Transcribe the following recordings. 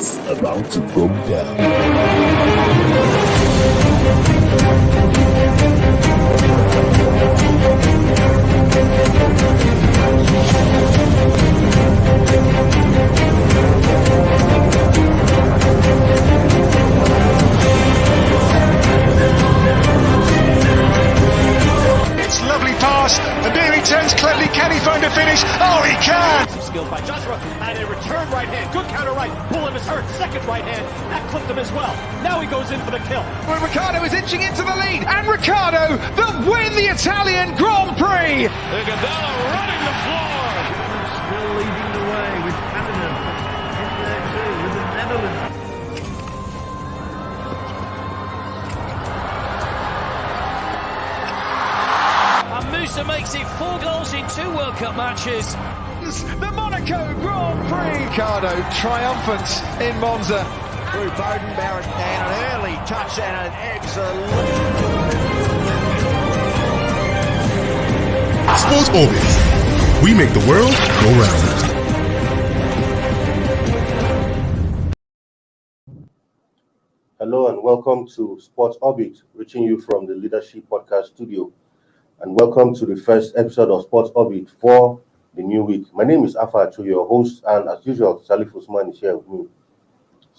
is about to go down. It's lovely pass, and there he turns cleverly. Can he find a finish? Oh, he can! Skill by Joshua, and a return right hand. Good counter right. Bullen is hurt. Second right hand. That clipped him as well. Now he goes in for the kill. Well, Ricciardo is inching into the lead, and Ricciardo will win the Italian Grand Prix! Iguodala running the floor. Still leading the way with Canada in there too, with the Netherlands. And Musa makes it 4 goals in 2 World Cup matches. The Monaco Grand Prix! Ricciardo triumphant in Monza. Through Bowden Barrett and an early touch and an excellent. Sports Orbit. We make the world go round. Hello and welcome to Sports Orbit, reaching you from the Leadership Podcast Studio. And welcome to the first episode of Sports Orbit for the new week. My name is Afa Achu, your host, and as usual, Salif Usman is here with me.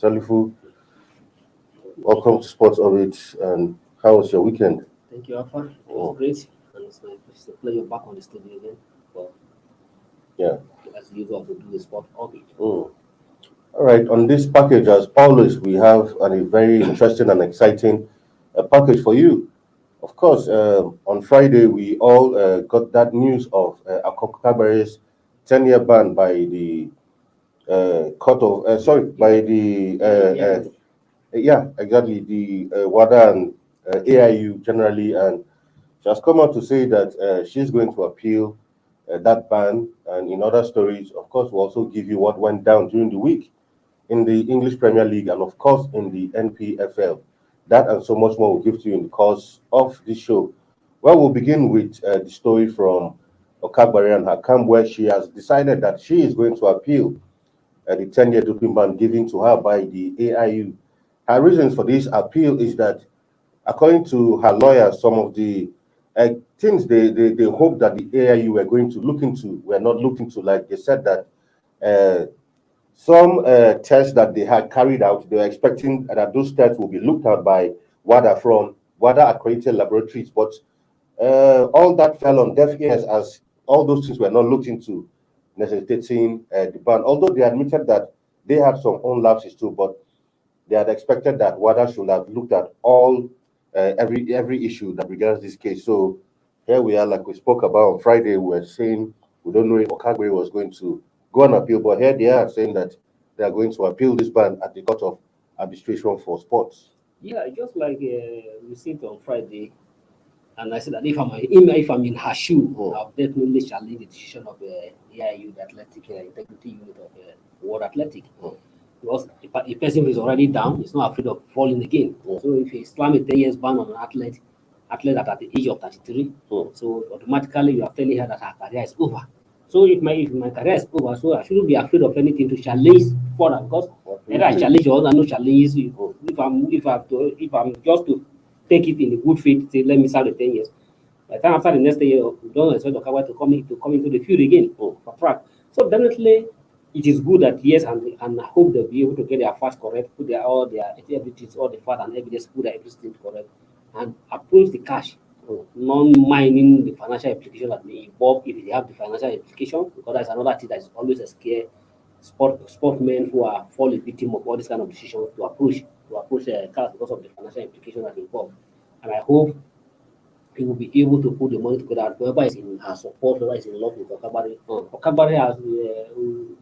Salifu, welcome to Sports Orbit, and how was your weekend? Thank you, Alpha. It was great, and it's a pleasure back on the studio again. Well, Yeah. as usual, to do the Sport Orbit. All right, on this package, as always, we have a very interesting and exciting package for you. Of course, on Friday, we all got that news of Okagbare's 10-year ban by the WADA and AIU generally, and she has come out to say that she's going to appeal that ban. And in other stories, of course, we'll also give you what went down during the week in the English Premier League and, of course, in the NPFL. That and so much more we'll give to you in the course of this show. Well, we'll begin with the story from Okagbare and her camp, where she has decided that she is going to appeal the 10-year doping ban given to her by the AIU. Her reasons for this appeal is that, according to her lawyer, some of the things they hope that the AIU were not looking into, like they said that some tests that they had carried out, they were expecting that those tests will be looked at by WADA from WADA accredited laboratories, but all that fell on deaf ears as all those things were not looked into, necessitating the ban. Although they admitted that they had some own lapses too, but they had expected that WADA should have looked at all every issue that regards this case. So here we are, like we spoke about on Friday. We were saying we don't know if Okagbare was going to go on appeal, but here they are saying that they are going to appeal this ban at the Court of Arbitration for Sports. Yeah, just like we said on Friday, and I said that if I'm in her shoe, I'll definitely challenge the decision of AIU, the Athletic Integrity Unit of World Athletic. Because a person who is already down is not afraid of falling again. So if you slam a 10 years ban on an athlete that at the age of 33, so automatically you are telling her that her career is over. So if my career is over, so I shouldn't be afraid of anything to challenge further, because either I challenge or no challenge you. If I'm just to take it in the good faith, say let me serve the 10 years. By the time after the next year, we don't expect Okagbare to come into the field again for track. So definitely it is good that yes, and I hope they'll be able to get their facts correct, put all their evidence, all the facts and evidence, put everything correct, and approach the cash, non-minding the financial implication that may involve if they have the financial implication, because that's another thing that is always a scare sportsmen who are falling victim of all this kind of decisions to approach cash because of the financial implication that involved. And I hope he will be able to put the money together. Whoever is in her support, whoever is in love with Okagbare. Okagbare has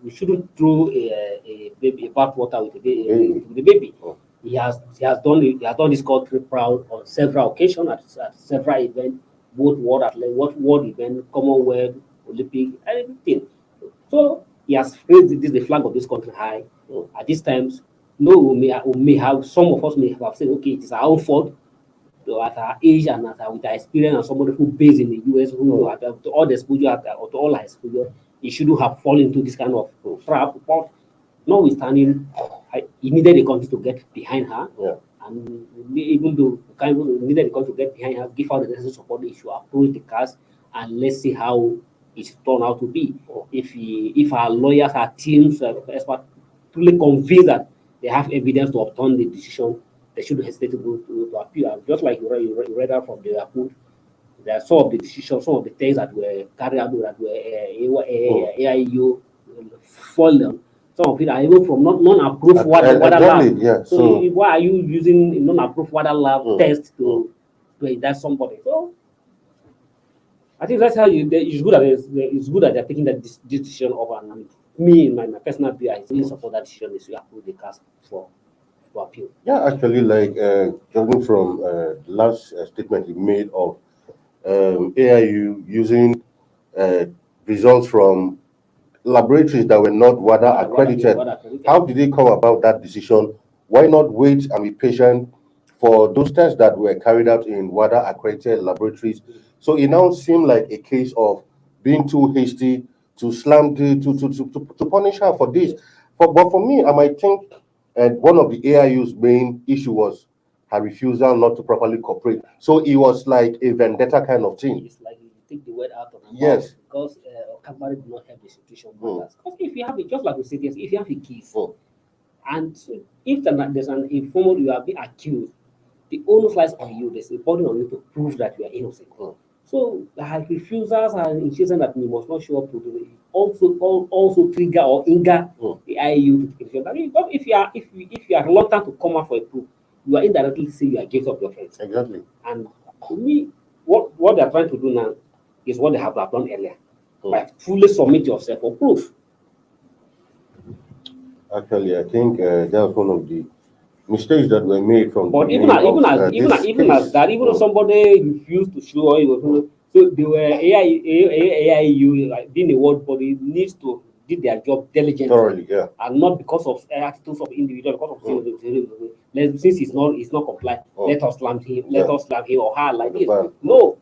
we shouldn't throw a bath water with the baby. He has done this country proud on several occasions at several events, both world event, Commonwealth, Olympic, everything. So he has raised the flag of this country high. At these times, we may have some of us may have said, okay, it is our own fault. At our age and with our experience, and somebody who based in the US, who to all the exposure or to all our exposure, he shouldn't have fallen into this kind of trap. But notwithstanding, he needed the country to get behind her. Yeah. And even though needed the country to get behind her, give her the necessary support, they should approach the CAS and let's see how it turned out to be. If our lawyers, our teams, experts truly convinced that they have evidence to overturn the decision, they shouldn't hesitate to go to appeal. And just like you read out from the report, there are some of the decisions, some of the things that were carried out that were AIU fallen. Some of it are even from non-approved water lab. Yeah. So why are you using non-approved water lab test to indict somebody? So I think that's how it's good that they're taking that decision over. And me, in my personal view, I really support that decision is to approve the CAS for appeal. Yeah, actually, like judging from the last statement he made of AIU using results from laboratories that were not WADA accredited. How did they come about that decision? Why not wait and be patient for those tests that were carried out in WADA accredited laboratories? So it now seemed like a case of being too hasty to slam to punish her for this. But for me, I might think one of the AIU's main issue was her refusal not to properly cooperate. So it was like a vendetta kind of thing. It's like you take the word out of the Yes. mouth because Okagbare did not have the situation matters. Because if you have it, just like we said, yes, if you have a case, and if there's an informer you are being accused, the onus lies on you. There's a burden on you to prove that you are innocent. So her refusals and insistence that we must not show up to do also trigger or anger the IU to take. I mean, if you are reluctant to come out for a proof, you are indirectly saying you are guilty of the offense. Exactly. And to me, what they are trying to do now is what they have done earlier. By fully submit yourself for proof. Actually, I think that was one of the mistakes that were made from. But even as that, even if somebody refused to show, so they were AIU, like being a world body, needs to do their job diligently, thoroughly, yeah, and not because of attitudes of individual, because of since he's not compliant, let us slam him, or her like this. No,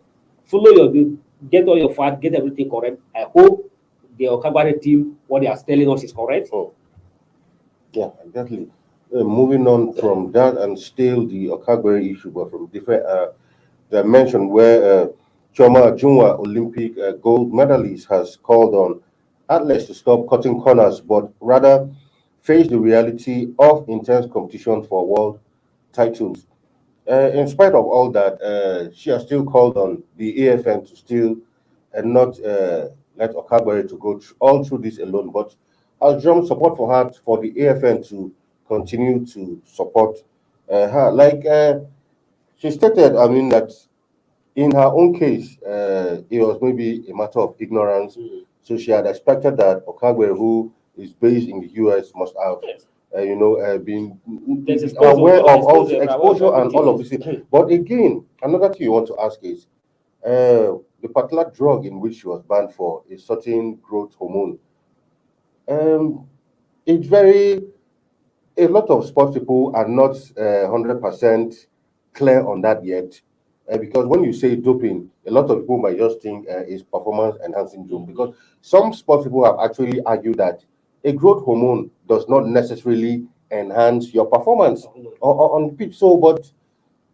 follow your, get all your facts, get everything correct. I hope the Okagbare team, what they are telling us is correct. Yeah, exactly. Moving on from that and still the Okagbare issue, but from different dimension, where Choma Junwa, Olympic gold medalist, has called on athletes to stop cutting corners, but rather face the reality of intense competition for world titles. In spite of all that, she has still called on the AFN to still not let Okagbare to go all through this alone, but has drawn support for her, for the AFN to continue to support her. Like she stated, I mean, that in her own case, it was maybe a matter of ignorance. So she had expected that Okagbare, who is based in the US, must have, been aware of all the exposure and all of this. But again, another thing you want to ask is, the particular drug in which she was banned for is certain growth hormone. It's a lot of sports people are not 100% clear on that yet. Because when you say doping, a lot of people might just think it's performance enhancing drug. Because some sports people have actually argued that a growth hormone does not necessarily enhance your performance on the pitch. So, but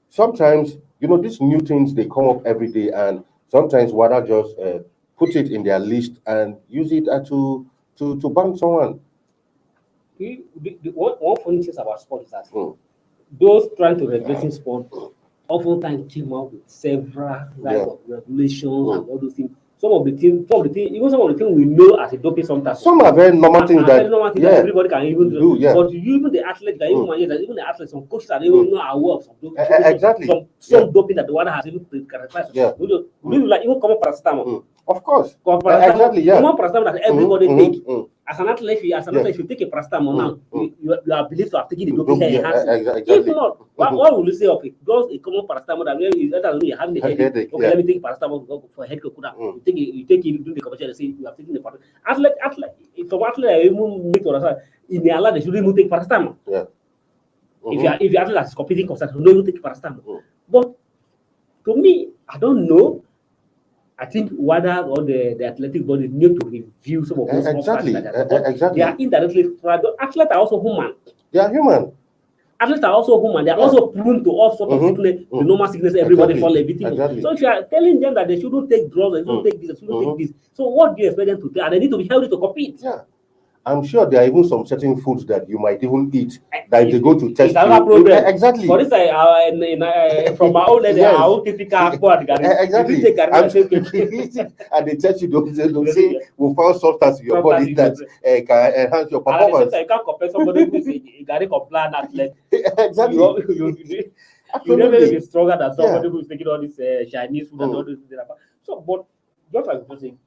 sometimes, these new things, they come up every day, and sometimes WADA just put it in their list and use it to ban someone. One funny thing about sport is that those trying to regulate sport oftentimes came out with several of regulations and all those things. Some of the things we know as a doping sometimes. Some are very normal things that everybody can even do. Yeah. But even the athletes, even the athletes, some coaches are even not aware of some doping. Exactly. Some doping that the one has even characterized. Yeah. Like even common paracetamol. Of course. Exactly. Yeah. Common paracetamol that everybody take. As an athlete, if you take a paracetamol now, you are believed to have taken the doping enhancement. If not, what will you say of it? Just a common paracetamol that you're having a headache. Okay, let me take paracetamol for headache. You take it, do the commercial, and say you have taken the paracetamol. Athlete, even make to understand in the Allah they shouldn't even take paracetamol. Yeah. If your athlete is competing concern, don't even take paracetamol. But to me, I don't know. I think whether or the athletic body need to review some of those Exactly. They are indirectly. Athletes are also human. They are human. Athletes are also human. They are also prone to all sorts of sickness, the normal sickness everybody fall a victim. So if you are telling them that they shouldn't take drugs, they shouldn't take this, they shouldn't take this. So what do you expect them to take? And they need to be healthy to compete. Yeah. I'm sure there are even some certain foods that you might even eat that if they go to test you. Exactly. For this, from my own lady, our own typical squad. Exactly. And they test you, they'll say, we found substance in your body that can enhance your performance. You can't compare somebody who is a Gary compliant athlete. Exactly. You never be stronger than somebody who is taking all this Chinese food and all this. So, but just like you're saying,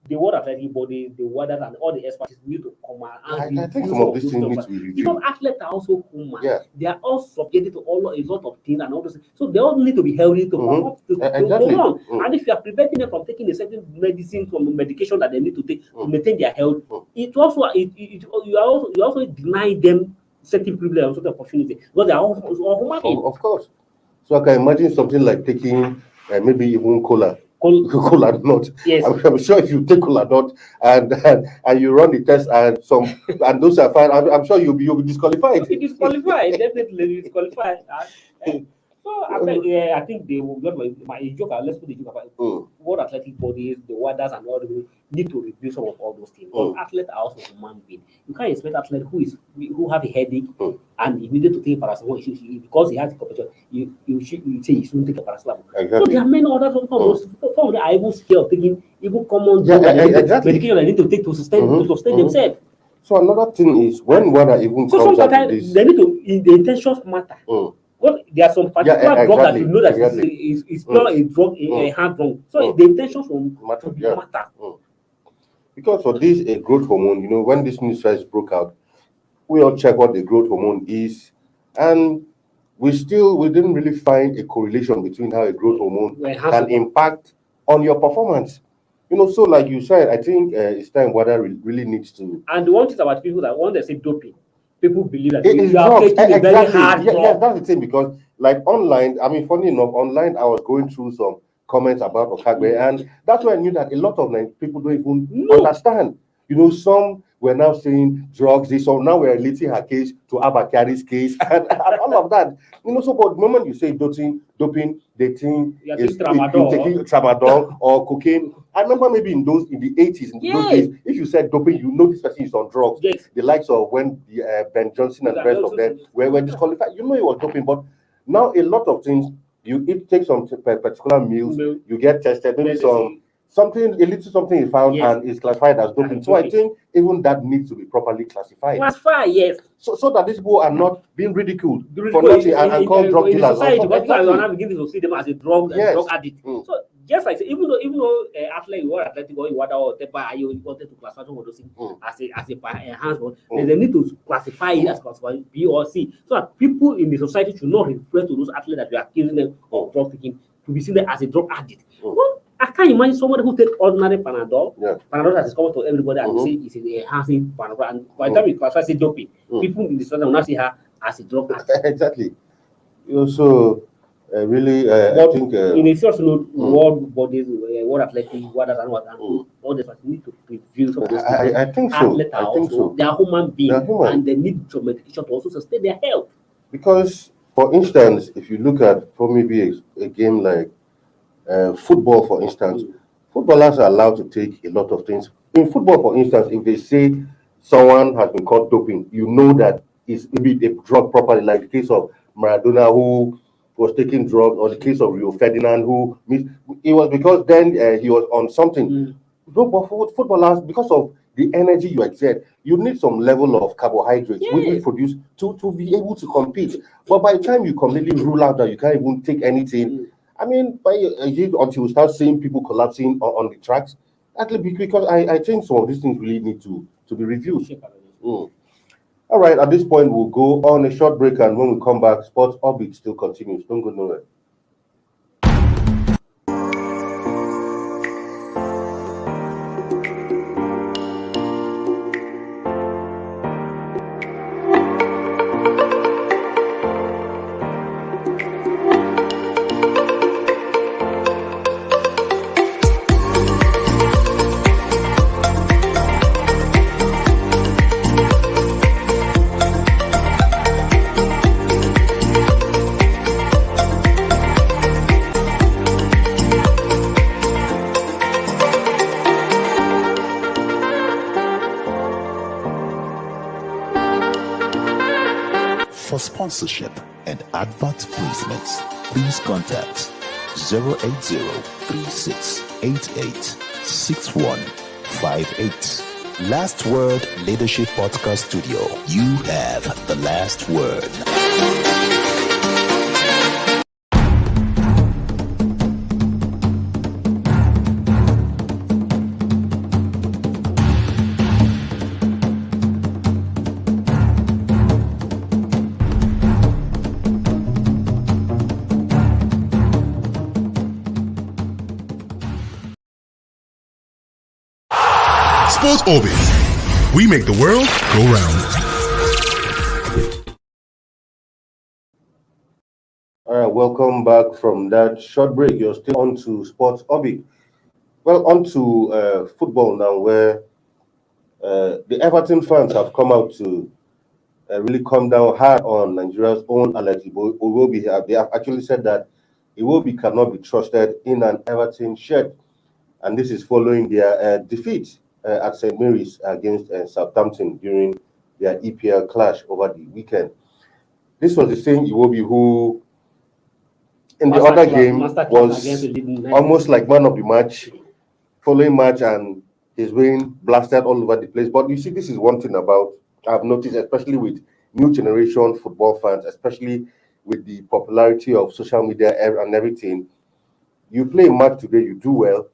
the World Athletic Body, the WADA, and all the experts need to come out. I think some of these things need to be reviewed. Because athletes are also human. Yeah. They are all subjected to a lot of things and all those things. So they all need to be healthy to perform, to go on. And if you are preventing them from taking a certain medicine, from medication that they need to take to maintain their health, you also deny them certain privilege and certain opportunity because they are all human beings. Of course. So I can imagine something like taking maybe even cola nut. Yes. I'm sure if you take cola nut and you run the test and those are fine, I'm sure you'll be disqualified. You'll be disqualified, definitely disqualified. So I think they will get my joke. Let's put the joke about World Athletic Bodies, the WADAs, and all the need to review some of all those things. Because athletes are also human beings. You can't expect athletes who have a headache and immediately to take paracetamol because he has a competition. You say you shouldn't take a paracetamol. Exactly. So there are many other some of them are even scared of taking even common medication they need to take to sustain themselves. So another thing is when WADA even comes out with this, they need to the intentions matter. Well, there are some particular drug that you know that is not a drug, a hard drug. So the intentions will matter. Because for this a growth hormone, when this news first broke out, we all check what the growth hormone is, and we didn't really find a correlation between how a growth hormone can impact on your performance. So like you said, I think it's time WADA really needs to. And the one thing about people that when they say doping, people believe that you are taking a very hard drug. Yeah, that's the thing, because like online, funny enough, online I was going through some comments about Okagbare, and that's why I knew that a lot of people don't even understand. Some were now saying drugs, so now we're relating her case to Abakari's case and all of that. So but the moment you say doping, they think you're taking tramadol or cocaine. I remember maybe in the 80s, those days, if you said doping, this person is on drugs. Yes. The likes of when Ben Johnson and the rest of them were disqualified. It was doping, but now a lot of things, you take some particular meals, you get tested, maybe something is found and is classified as doping. So I think even that needs to be properly classified. Classified, yes. So that these people are not being ridiculed for nothing and called drug dealers. Society, but people are now beginning to see them as a drug addict. So just like even though athlete you are athletic or you want you wanted to classify some of those things as a enhancement, they need to classify it as classified B or C, so that people in the society should not refer to those athletes that you are accusing them of drug taking to be seen as a drug addict. Well, I can't imagine somebody who takes ordinary Panadol. Panadol that is common to everybody, and say it's enhancing Panadol. And by the time you classify as doping, people in the society will not see her as a drug addict. Exactly. So really, I think in a serious note, world bodies, world athletic, what and all this, need to review some of those things. I think so. They are human beings, and they need some medication to also sustain their health. Because, for instance, if you look at maybe a game like football, for instance, footballers are allowed to take a lot of things. In football, for instance, if they say someone has been caught doping, that it's maybe a drug properly, like the case of Maradona, who was taking drugs, or the case of Rio Ferdinand, who it was because then he was on something. But for footballers, because of the energy you exert, you need some level of carbohydrates which we produce to be able to compete. But by the time you completely rule out that you can't even take anything, until you start seeing people collapsing on the tracks, because I think some of these things really need to be reviewed. All right, at this point, we'll go on a short break, and when we come back, Sports Orbit still continues. Don't go nowhere. For sponsorship and advert placements, please contact 080-3688-6158. Last Word Leadership Podcast Studio. You have the last word. Sports Orbit. We make the world go round. All right, welcome back from that short break. You're still on to Sports Orbit. Well, on to football now, where the Everton fans have come out to really come down hard on Nigeria's own Alex Iwobi. They have actually said that Iwobi cannot be trusted in an Everton shed, and this is following their defeat at St. Mary's against Southampton during their EPL clash over the weekend. This was the same Iwobi who, in the other game, was almost like man of the match, following match, and he's being blasted all over the place. But you see, this is one thing about I've noticed, especially with new generation football fans, especially with the popularity of social media and everything. You play a match today, you do well,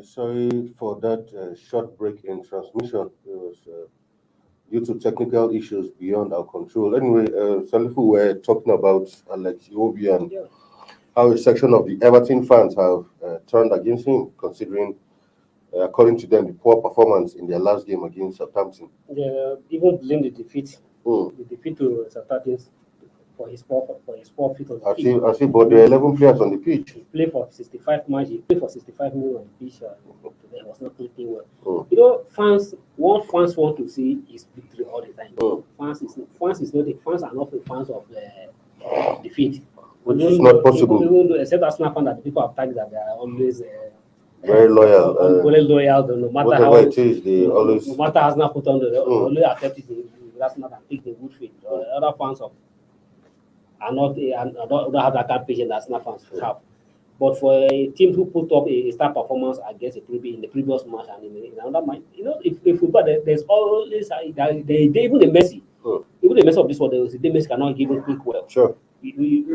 Sorry for that short break in transmission. It was due to technical issues beyond our control. Anyway, Salifu, we're talking about Alex Iwobi and how a section of the Everton fans have turned against him, considering, according to them, the poor performance in their last game against Southampton. Yeah, even blame the defeat. The defeat to Southampton for his poor fit on the pitch. I see, but there are 11 players on the pitch. He played for 65 matches. He played for 65 minutes on the pitch. He was not playing well. You know, fans want to see is victory all the time. Fans are not the fans of the defeat. Which is not possible. Even though, except Arsenal fans, that the people have tagged that they are always very loyal. Very loyal. No matter whatever how it is, they always. No matter how Arsenal put on, they always accept it. That's not and take the good faith. Other fans of are not don't have that kind of patience that Arsenal fans have. But for a team who put up a star performance against a previous in the previous match and in another match, you know, if football there's always even the Messi, even the Messi of this world, the Messi cannot give a quick well. Sure. We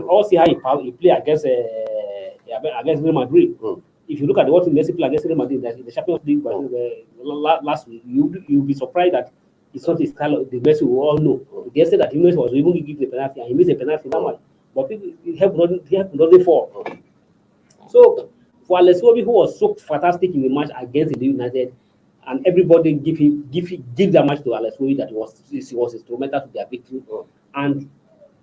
all see how he play against Real Madrid. If you look at what Messi play against Real Madrid, the Champions League last week, you'll be surprised that it's not the style of the Messi we all know. They said that Messi was even giving the penalty and he missed a penalty that much. But people help not fall. So for Alex Iwobi, who was so fantastic in the match against the United, and everybody give that match to Alex Iwobi that was instrumental to their victory, and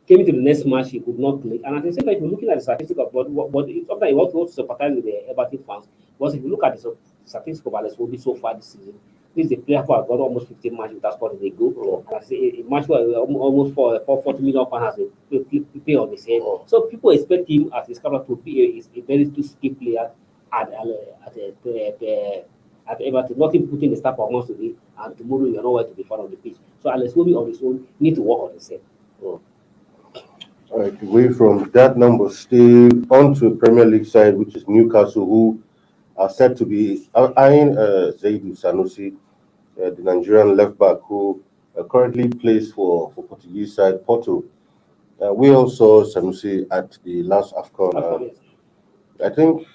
came into the next match he could not play. And at the same time, if you're looking at the statistics of but sometimes you want to sympathize with the Everton fans, because if you look at the statistics of Alex Iwobi so far this season, this is a player who has got almost 15 matches without scoring a goal. And a match where almost 40 million pounds has a pay on his head. So people expect him as his captain to be a very skilled player at Everton. Nothing putting the star performance today, and tomorrow you're nowhere to be found on the pitch. So Alex Iwobi on his own need to work on himself. All right, away from that number, still on to the Premier League side, which is Newcastle, who are said to be eyeing Zaidu Sanusi, the Nigerian left back, who currently plays for Portuguese side Porto. We all saw Sanusi at the last AFCON. I think,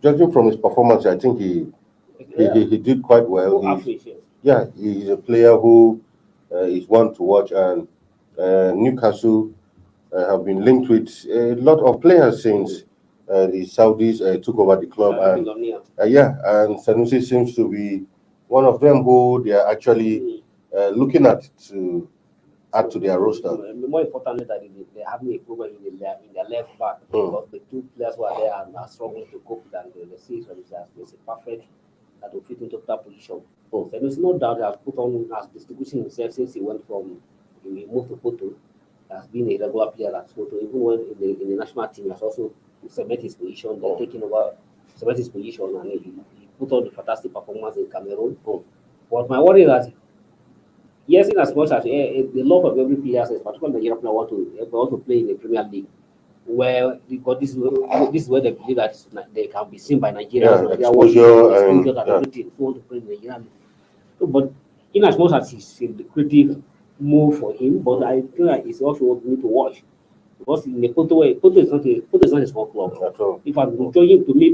judging from his performance, I think he did quite well. He's a player who is one to watch, and Newcastle have been linked with a lot of players since the Saudis took over the club, and Sanusi seems to be one of them who they are actually looking at to add to their roster. More importantly, that they have a problem in their left back, because the two players who are there are struggling to cope with, and the season is a perfect that will fit into that position. So there's no doubt he has put on as distributing himself since he moved to Porto. Has been a regular player at Porto, even when in the national team, he has also cemented his position. They're taking over, cement his position, and he put on the fantastic performance in Cameroon. But my worry is that, yes, in as much as the love of every player, particularly Nigerian player, want to play in the Premier League, where because this is where they believe that they can be seen by Nigerians. Exposure and everything. Want to play in the Nigerian League. But in as much as it's the creative move for him, but I think that it's also what we need to watch, because in the Porto is not a small club. If I'm judging, to me,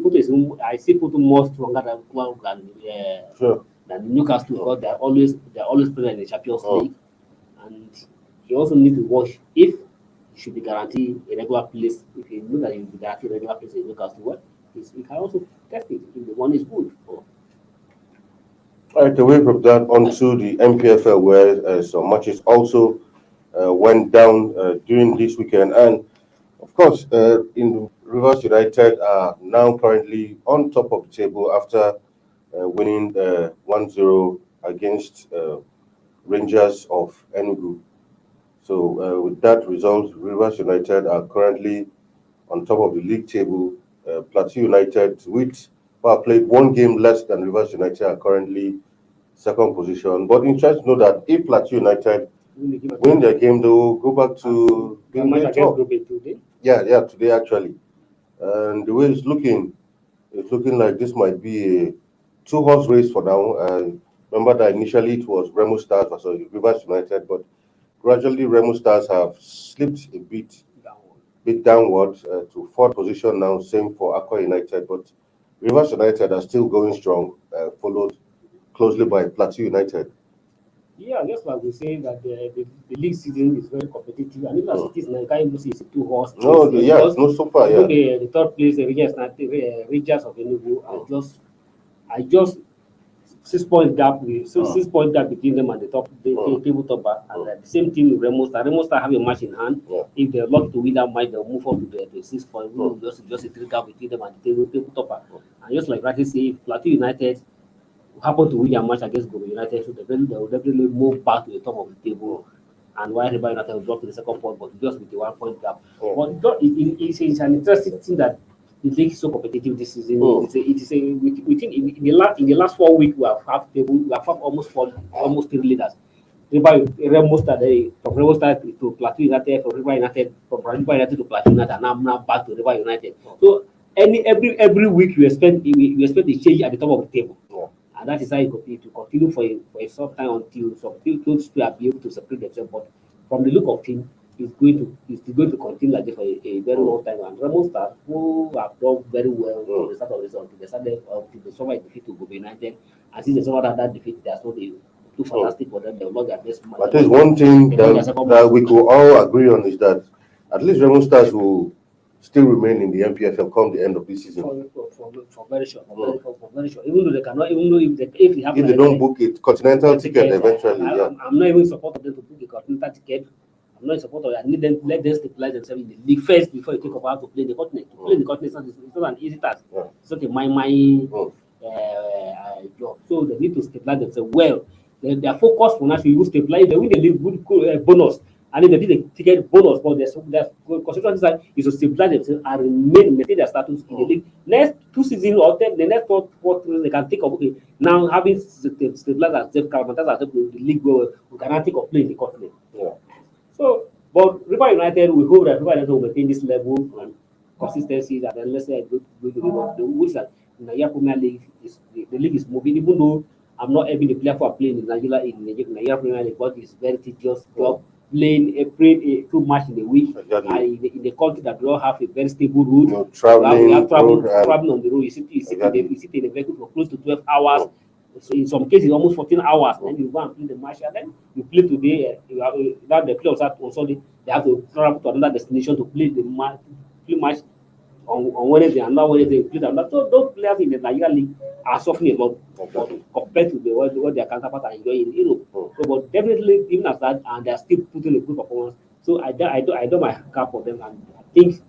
I see Porto more stronger than Newcastle, because they're always playing in the Champions League, and he also needs to watch if he should be guaranteed a regular place. If he knows that he will be guaranteed a regular place in Newcastle, he can also test it if the one is good. All right, away from that, onto the NPFL, where some matches also went down during this weekend. And, of course, in Rivers United are now currently on top of the table after winning 1-0 against Rangers of Enugu. So, with that result, Rivers United are currently on top of the league table. Plateau United, which have played one game less than Rivers United, are currently second position. But interesting to know that if Plateau United win their game, they will go back to being the top. Yeah, today actually. And the way it's looking like this might be a two-horse race for now. Remember that initially it was Remo Stars versus Rivers United, but gradually Remo Stars have slipped a bit downward to fourth position now. Same for Aqua United, but Rivers United are still going strong, followed closely by Plateau United. Yeah, just like we say that the league season is very competitive, and even as it is now, you can't even see it's a two-horse race. No, yeah, it's not so far. Even Yeah, the third place, the Rangers of Enugu, are just 6 point gap. So 6 point gap between them and the top, the table topper. And the same thing with Remo Star. Remo Star have a match in hand. If they're lucky to win that match, they'll move on to the 6 point. Just a 3 gap between them and the table topper. And just like Ratty say, Plateau United happen to win their match against Gobe United, so they will definitely move back to the top of the table. And while River United will drop to the second point, but just with the 1 point gap. But it's an interesting thing that the league is so competitive this season. We think in the last 4 weeks we have almost 3 leaders. Remo started from Remo started to Plateau United, from River United, from River United to Plateau United, and now back to River United. So every week we expect a change at the top of the table. And that is how it to continue for a short time until some teams will be able to separate themselves. But from the look of things, it's going to continue like this for a very long time. And Remo Stars, who have done very well from the start of this until they suffered a defeat to Gobe United, and since they suffered that defeat, they are not too fantastic for them. They will not their best match. But there's one thing that we could all agree on is that at least Remo Stars will still remain in the NPFL come the end of this season. For very sure. For very sure. Even though they cannot, even though if they don't book it, continental ticket eventually. I'm not even in support of them to book a continental ticket. I'm not in support of it. I need them, let them stabilize themselves in the league first before you think about to play the continent. To play the continent is not an easy task. It's not a job. So they need to stabilize themselves well. Their focus for now should stabilize. They win the league good bonus. And if they did a ticket bonus, but their constitution is to stabilize themselves and maintain their status in the league. Next 2 seasons or the next 4 seasons, they can think of now having stabilized themselves, the league we can think of playing the continent. So, but River United, we hope that River United will maintain this level and consistency. That then let's say which that in the Nigeria Premier League the league is moving, even though I'm not having the player for playing in Nigeria Premier League, but it's very tedious job. Playing a 2 match in a week in the country that do not have a very stable route. Traveling on the road. You sit in a vehicle for close to 12 hours. So in some cases, almost 14 hours. Then you go and play the match, and then you play today. That the players on Sunday, they have to travel to another destination to play the match on Wednesday, and now Wednesday play that. So those players in the Nigeria League are suffering a lot compared to what their counterparts are enjoying in Europe. So, but definitely, even as that, and they are still putting a good performance. So I do my cap for them, and I think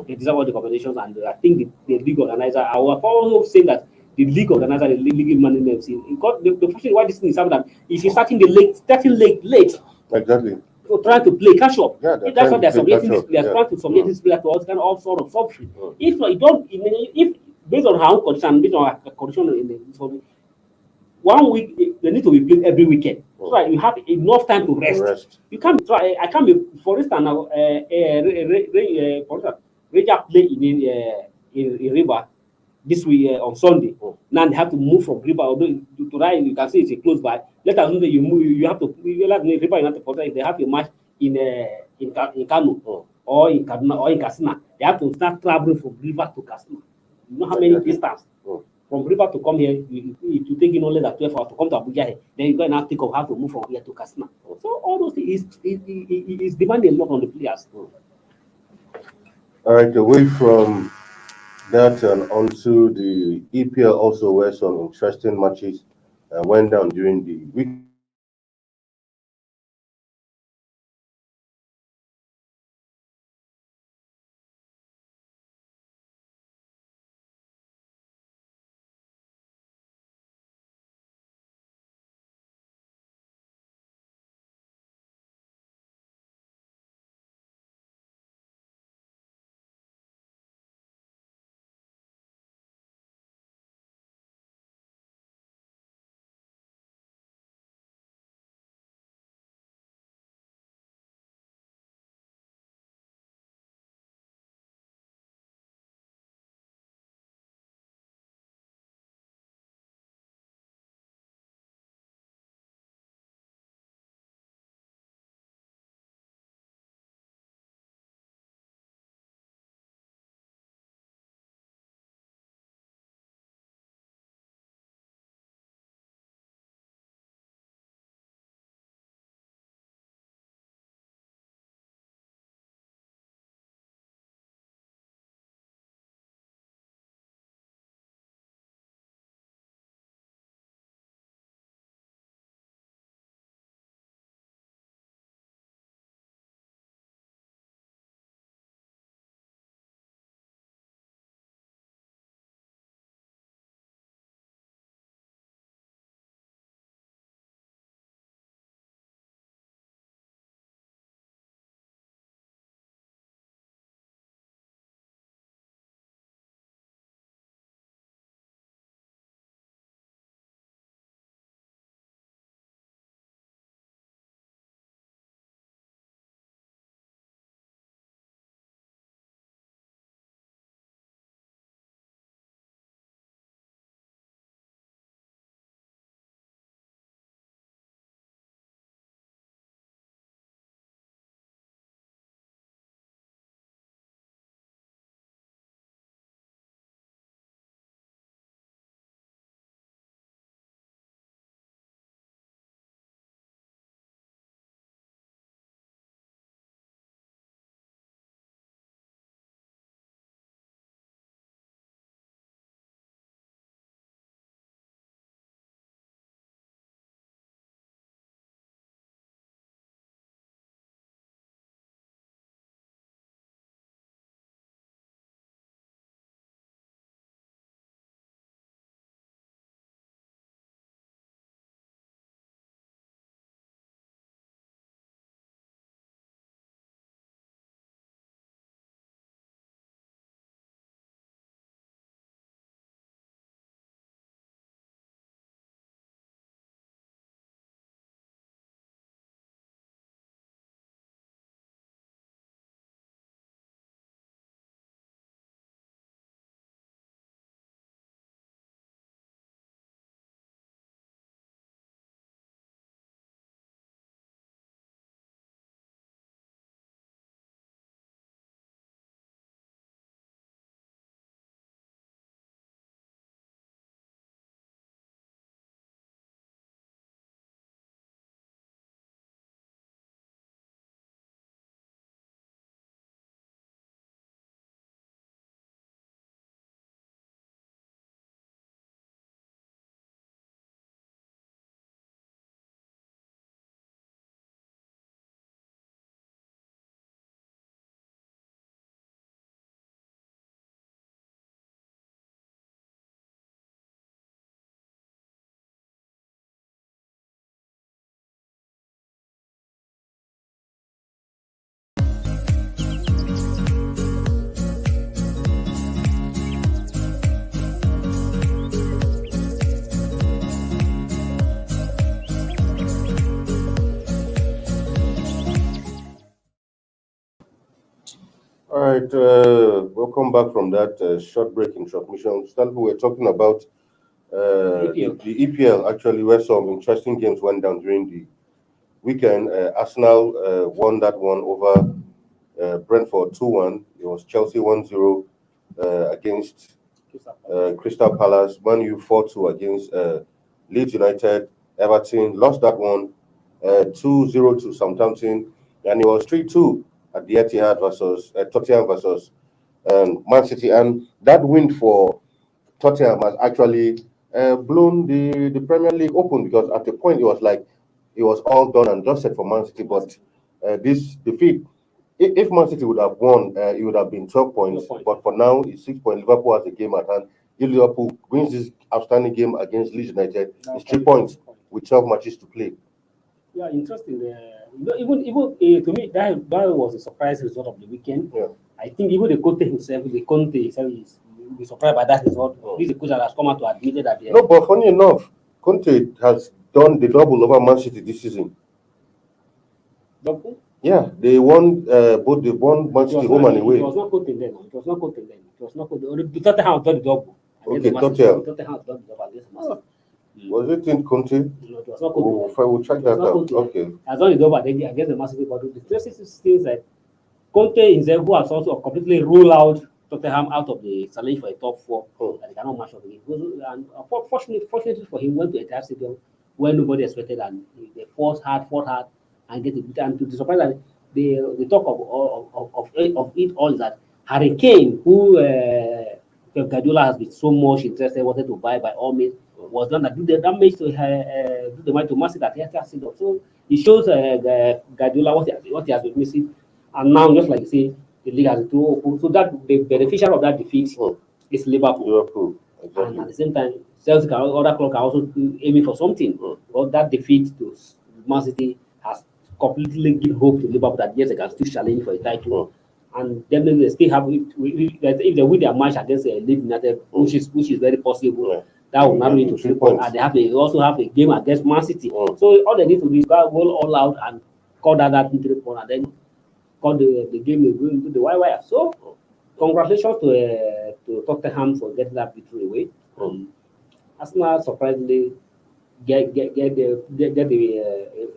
they deserve all the competitions. And I think the league organizer, I will also say that the league organizer, the league management, the question why this thing is happening that if you're starting late. Exactly. So trying to play catch up. If that's what they're subjecting these players, trying to subject these players to all sort of suffering. If not, you don't. If based on her own condition, based on her condition in the 1 week, they need to be played every weekend, so that you have enough time to rest. You can't try. I can't be, for instance, now. For instance, Ranger play in River this week on Sunday. Now they have to move from River. Although to that you can see it's a close by. Let us know that you move. You have to. You like River United, for if they have a match in Kano or in Kaduna or in Katsina, they have to start traveling from River to Katsina. You know how many distance from River to come here? It will take only that 12 hours to come to Abuja here. Then you go and think of how to move from here to Katsina. So all those things is demanding a lot on the players. All right, away from that and onto the EPL also, where some interesting matches went down during the week. All right, welcome back from that short break in transmission. Stanley, we're talking about the EPL, actually, where some interesting games went down during the weekend. Arsenal won that one over Brentford 2-1. It was Chelsea 1-0 against Crystal Palace. Man U 4-2 against Leeds United. Everton lost that one 2-0 to Southampton. And it was 3-2 at the Etihad versus Tottenham versus Man City. And that win for Tottenham has actually blown the Premier League open, because at the point it was like it was all done and dusted for Man City. But this defeat, if Man City would have won, it would have been 12 points. But for now, it's 6 points. Liverpool has a game at hand. If Liverpool wins this outstanding game against Leeds United, it's 3 points with 12 matches to play. Yeah, interesting. Even to me, that was a surprise result of the weekend. Yeah. I think even the Conte himself is surprised by that result. This is a coach that has come out to admit that. No, but funny enough, Conte has done the double over Man City this season. Double? Yeah, they won both. They won Man City home and away. It was not Conte then. It was not Conte then. It was not Conte. Only Tottenham done the double. Okay, Tottenham. Tottenham done the double against Man City. Was it in Conte? No, it was not Conte. Oh, we'll check that out. Okay. As long as double against the Man City, but the interesting things that Conte himself, who has also completely ruled out Tottenham out of the challenge for a top four, and they cannot match up again. And fortunately for him, went to a entire stadium where nobody expected, and they fought hard, and get it. And to the surprise that the talk of it all is that Harry Kane, who Guardiola has been so much interested, wanted to buy by all means, was done that do the damage to do the mind to massive that he has to sit up. So it shows Guardiola what he has been missing, and now just like you say, the league has to open. So that the beneficiary of that defeat is Liverpool. Exactly. And at the same time, Chelsea other clubs are also aiming for something. But that defeat to Man City has completely given hope to Liverpool that yes, they can still challenge for a title. And definitely they still have, if they win their match against Leeds United, which is very possible, that will narrow it to 3 points. And they also have a game against Man City. So all they need to do is go all out and cut that 3 points, and then cut the game into the wire. So congratulations to Tottenham for getting that victory away. Arsenal surprisingly get a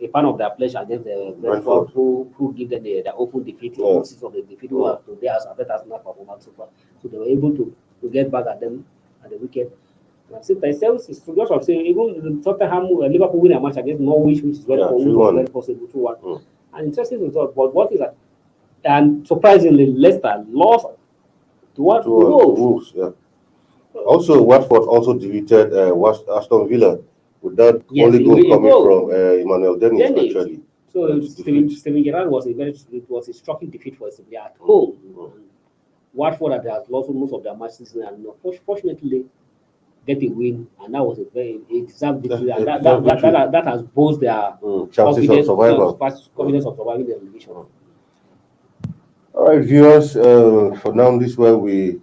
part of their pleasure against the Brentford, who give them the open defeat in the of the defeat. They has affected Arsenal performance so far. So they were able to get back at them at the weekend. And since themselves, it's just of saying even Tottenham, Liverpool win a match against Norwich, which is very possible 2-1. An interesting result. But what is that? And surprisingly, Leicester lost to Wolves. Yeah. Also, Watford also defeated Aston Villa with that only goal coming from Emmanuel Dennis. Actually. So Steven Gerrard was a shocking defeat for Sevilla at home. Watford has lost most of their matches, and fortunately get a win, and that was a deserved victory, and that has boosted their chances of survival. Confidence of surviving the relegation. All right, viewers. For now, this is where we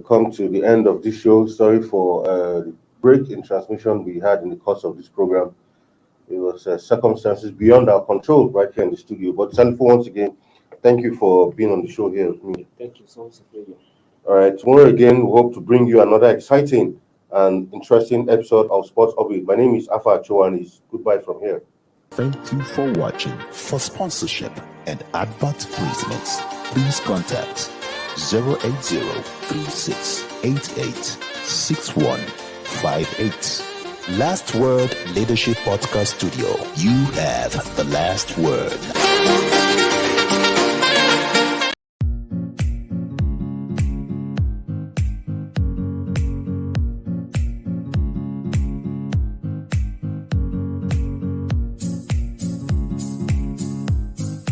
come to the end of this show. Sorry for the break in transmission we had in the course of this program. It was circumstances beyond our control right here in the studio. But Salifo, once again, thank you for being on the show here with me. Thank you so much. All right, tomorrow again, we hope to bring you another exciting and interesting episode of Sports Update. My name is Afa Achowanis. Goodbye from here. Thank you for watching. For sponsorship and advert placements, please contact 080-3688-6158. Last Word Leadership Podcast Studio. You have the last word.